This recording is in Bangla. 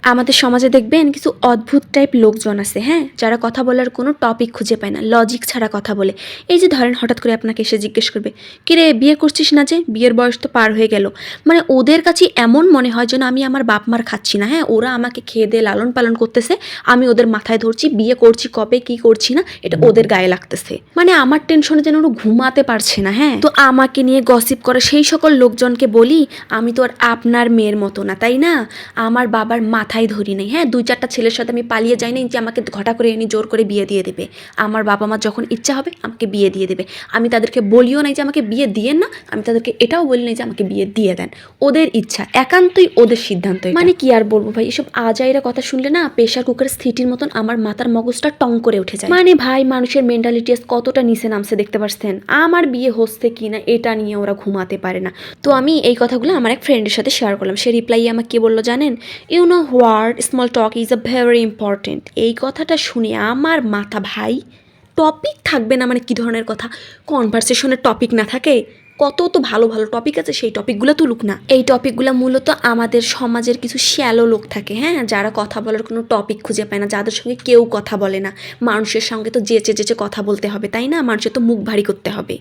আমাদের সমাজে দেখবেন কিছু অদ্ভুত টাইপ লোকজন আছে, হ্যাঁ, যারা কথা বলার কোনো টপিক খুঁজে পায় না, লজিক ছাড়া কথা বলে। এই যে ধরেন হঠাৎ করে আপনাকে এসে জিজ্ঞেস করবে, কিরে বিয়ে করছিস না, যে বিয়ের বয়স তো পার হয়ে গেল। মানে ওদের কাছে এমন মনে হয় যেন আমি আমার বাপ মার খাচ্ছি না, হ্যাঁ, ওরা আমাকে খেয়ে দিয়ে লালন পালন করতেছে, আমি ওদের মাথায় ধরছি, বিয়ে করছি কবে কি করছি না এটা ওদের গায়ে লাগতেছে। মানে আমার টেনশনে যেন ওরা ঘুমাতে পারছে না। হ্যাঁ, তো আমাকে নিয়ে গসিপ করে সেই সকল লোকজনকে বলি, আমি তো আর আপনার মেয়ের মতো না, তাই না? আমার বাবার মাথায় ধরি নাই, হ্যাঁ, 2-4টা ছেলের সাথে আমি পালিয়ে যাই নাই যে আমাকে ঘটা করে এনে জোর করে বিয়ে দিয়ে দেবে। আমার বাবা মা যখন ইচ্ছা হবে আমাকে বিয়ে দিয়ে দেবে। আমি তাদেরকে বলিও নাই যে আমাকে বিয়ে দিয়েন না, আমি তাদেরকে এটাও বলি নাই যে আমাকে বিয়ে দিয়ে দেন। ওদের ইচ্ছা, একান্তই ওদের সিদ্ধান্ত। মানে কি আর বলবো ভাই, এসব আজাইরা কথা শুনলে না প্রেশার কুকারের স্থিতির মতন আমার মাথার মগজটা টং করে উঠে যায়। মানে ভাই, মানুষের মেন্টালিটি কতটা নিচে নামছে দেখতে পাচ্ছেন। আমার বিয়ে হচ্ছে কি না এটা নিয়ে ওরা ঘুমাতে পারে না। তো আমি এই কথাগুলো আমার এক ফ্রেন্ডের সাথে শেয়ার করলাম। সে রিপ্লাই আমাকে কি বললো জানেন? You know what, small talk is a very important. এই কথাটা শুনে আমার মাথা, ভাই টপিক থাকবে না মানে কি ধরনের কথা? কনভারসেশনের টপিক না থাকে? কত তো ভালো ভালো টপিক আছে, সেই টপিকগুলো তুলুক না। এই টপিকগুলো মূলত আমাদের সমাজের কিছু শ্যালো লোক থাকে, হ্যাঁ, যারা কথা বলার কোনো টপিক খুঁজে পায় না, যাদের সঙ্গে কেউ কথা বলে না। মানুষের সঙ্গে তো যেচে যেচে কথা বলতে হবে, তাই না? মানুষের তো মুখ ভারী করতে হবে।